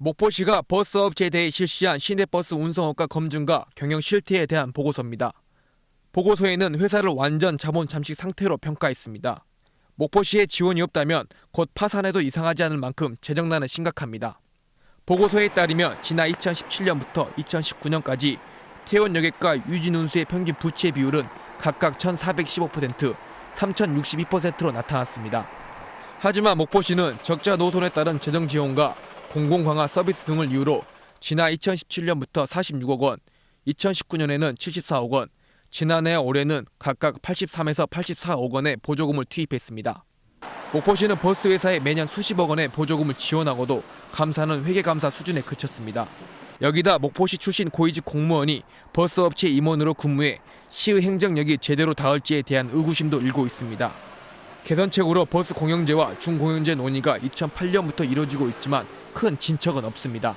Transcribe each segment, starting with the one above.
목포시가 버스업체에 대해 실시한 시내버스 운송업과 검증과 경영 실태에 대한 보고서입니다. 보고서에는 회사를 완전 자본 잠식 상태로 평가했습니다. 목포시에 지원이 없다면 곧 파산해도 이상하지 않을 만큼 재정난은 심각합니다. 보고서에 따르면 지난 2017년부터 2019년까지 태원 여객과 유진 운수의 평균 부채 비율은 각각 1,415%, 3,062%로 나타났습니다. 하지만 목포시는 적자 노선에 따른 재정 지원과 공공 강화 서비스 등을 이유로 지난 2017년부터 46억 원, 2019년에는 74억 원, 지난해 올해는 각각 83에서 84억 원의 보조금을 투입했습니다. 목포시는 버스 회사에 매년 수십억 원의 보조금을 지원하고도 감사는 회계감사 수준에 그쳤습니다. 여기다 목포시 출신 고위직 공무원이 버스업체 임원으로 근무해 시의 행정력이 제대로 닿을지에 대한 의구심도 일고 있습니다. 개선책으로 버스 공영제와 중공영제 논의가 2008년부터 이뤄지고 있지만 큰 진척은 없습니다.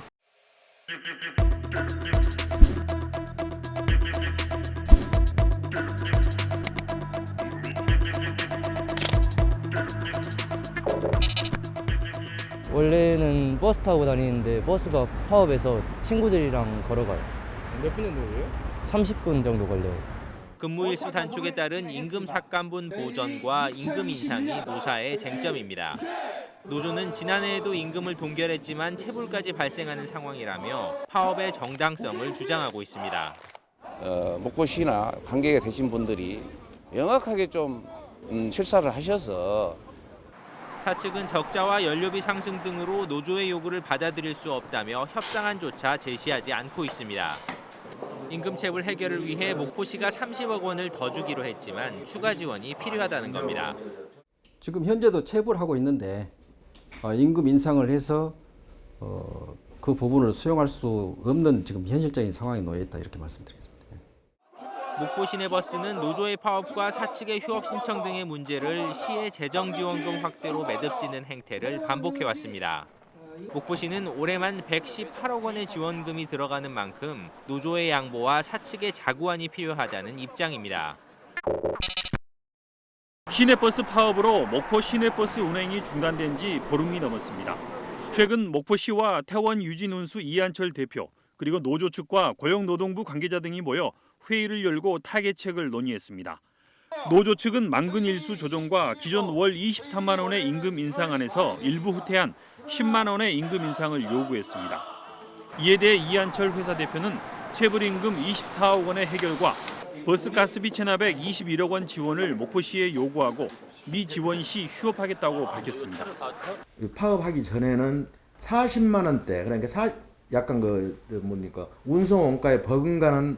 원래는 버스 타고 다니는데 버스가 파업해서 친구들이랑 걸어가요. 몇 분 정도 걸려요? 30분 정도 걸려요. 근무 일수 단축에 따른 임금 삭감분 보전과 임금 인상이 노사의 쟁점입니다. 노조는 지난해에도 임금을 동결했지만 체불까지 발생하는 상황이라며 파업의 정당성을 주장하고 있습니다. 목포시나 관계가 되신 분들이 명확하게 좀 실사를 하셔서 사측은 적자와 연료비 상승 등으로 노조의 요구를 받아들일 수 없다며 협상안조차 제시하지 않고 있습니다. 임금 체불 해결을 위해 목포시가 30억 원을 더 주기로 했지만 추가 지원이 필요하다는 겁니다. 지금 현재도 체불하고 있는데 임금 인상을 해서 그 부분을 수용할 수 없는 지금 현실적인 상황에 놓여 있다 이렇게 말씀드리겠습니다. 목포 시내버스는 노조의 파업과 사측의 휴업 신청 등의 문제를 시의 재정지원금 확대로 매듭지는 행태를 반복해왔습니다. 목포시는 올해만 118억 원의 지원금이 들어가는 만큼 노조의 양보와 사측의 자구안이 필요하다는 입장입니다. 시내버스 파업으로 목포 시내버스 운행이 중단된 지 보름이 넘었습니다. 최근 목포시와 태원 유진운수 이한철 대표 그리고 노조 측과 고용노동부 관계자 등이 모여 회의를 열고 타개책을 논의했습니다. 노조 측은 만근 일수 조정과 기존 월 23만 원의 임금 인상안에서 일부 후퇴한 10만 원의 임금 인상을 요구했습니다. 이에 대해 이한철 회사 대표는 체불임금 24억 원의 해결과 버스가스비 체납액 21억 원 지원을 목포시에 요구하고 미지원 시 휴업하겠다고 밝혔습니다. 파업하기 전에는 40만 원대 그러니까 약간 운송 원가에 버금가는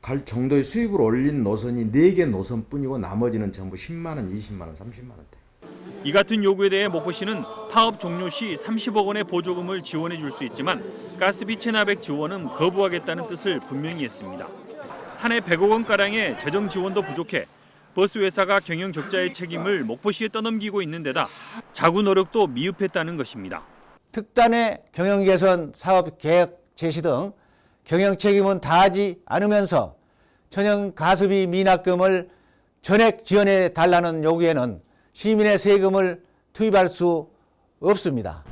갈 정도의 수입을 올린 노선이 4개 노선뿐이고 나머지는 전부 10만 원, 20만 원, 30만 원대. 이 같은 요구에 대해 목포시는 파업 종료 시 30억 원의 보조금을 지원해 줄 수 있지만 가스비 체납액 지원은 거부하겠다는 뜻을 분명히 했습니다. 한 해 100억 원가량의 재정 지원도 부족해 버스 회사가 경영 적자의 책임을 목포시에 떠넘기고 있는 데다 자구 노력도 미흡했다는 것입니다. 특단의 경영 개선 사업 계획 제시 등 경영 책임은 다하지 않으면서 전형 가스비 미납금을 전액 지원해 달라는 요구에는 시민의 세금을 투입할 수 없습니다.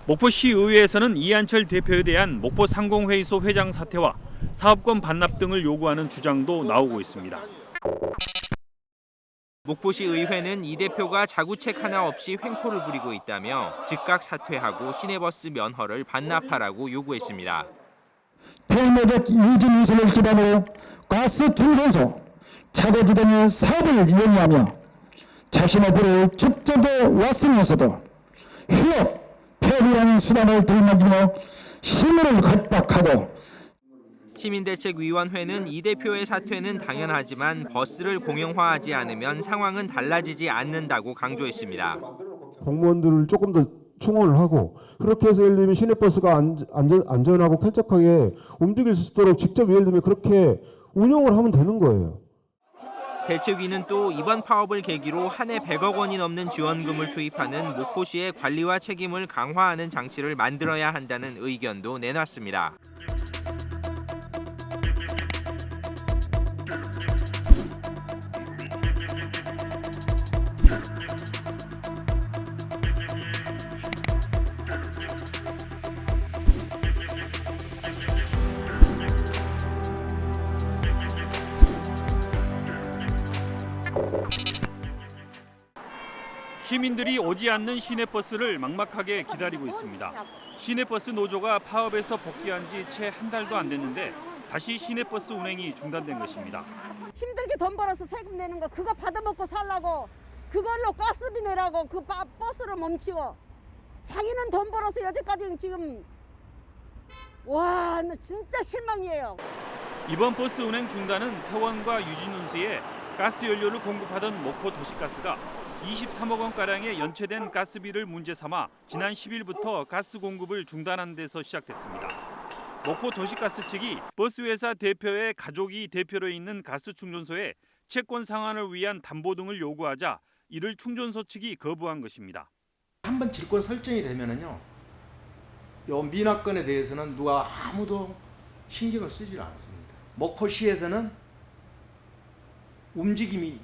목포시 의회에서는 이한철 대표에 대한 목포 상공회의소 회장 사퇴와 사업권 반납 등을 요구하는 주장도 나오고 있습니다. 목포시 의회는 이 대표가 자구책 하나 없이 횡포를 부리고 있다며 즉각 사퇴하고 시내버스 면허를 반납하라고 요구했습니다. 태원여객 유진운수를 기반으로 가스 중선소 차고지 등의 사업을 이용하며 자신의 부를 축적해 왔으면서도 휴업, 폐업이라는 수단을 들먹이며 시민을 겁박하고 시민대책위원회는 이 대표의 사퇴는 당연하지만 버스를 공영화하지 않으면 상황은 달라지지 않는다고 강조했습니다. 공무원들을 조금 더 충원을 하고 그렇게 해서 예를 들면 시내버스가 안전하고 쾌적하게 움직일 수 있도록 직접 예를 들면 그렇게 운영을 하면 되는 거예요. 대책위는 또 이번 파업을 계기로 한 해 100억 원이 넘는 지원금을 투입하는 목포시의 관리와 책임을 강화하는 장치를 만들어야 한다는 의견도 내놨습니다. 시민들이 오지 않는 시내버스를 막막하게 기다리고 있습니다. 시내버스 노조가 파업에서 복귀한 지 채 한 달도 안 됐는데 다시 시내버스 운행이 중단된 것입니다. 힘들게 돈 벌어서 세금 내는 거 그거 받아먹고 살라고 그걸로 가스비 내라고 그 버스를 멈추고 자기는 돈 벌어서 여태까지 지금 와 진짜 실망이에요. 이번 버스 운행 중단은 태원과 유진운수에 가스 연료를 공급하던 목포 도시가스가 23억 원가량의 연체된 가스비를 문제 삼아 지난 10일부터 가스 공급을 중단한 데서 시작됐습니다. 목포 도시가스 측이 버스회사 대표의 가족이 대표로 있는 가스 충전소에 채권 상환을 위한 담보 등을 요구하자 이를 충전소 측이 거부한 것입니다. 한번 질권 설정이 되면은요, 요 미납건에 대해서는 누가 아무도 신경을 쓰지 않습니다. 목포시에서는 움직임이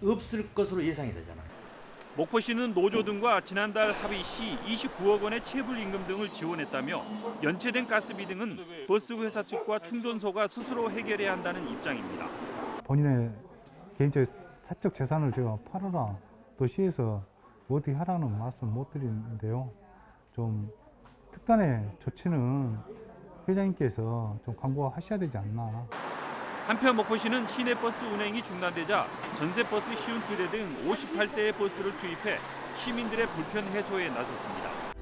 없을 것으로 예상이 되잖아요. 목포시는 노조 등과 지난달 합의 시 29억 원의 체불 임금 등을 지원했다며 연체된 가스비 등은 버스 회사 측과 충전소가 스스로 해결해야 한다는 입장입니다. 본인의 개인적 사적 재산을 제가 팔아라 또 시에서 어떻게 하라는 말씀 못 드리는데요. 좀 특단의 조치는 회장님께서 좀 강구하셔야 되지 않나. 한편 목포시는 시내버스 운행이 중단되자 전세버스 쉬운 2대 등 58대의 버스를 투입해 시민들의 불편 해소에 나섰습니다.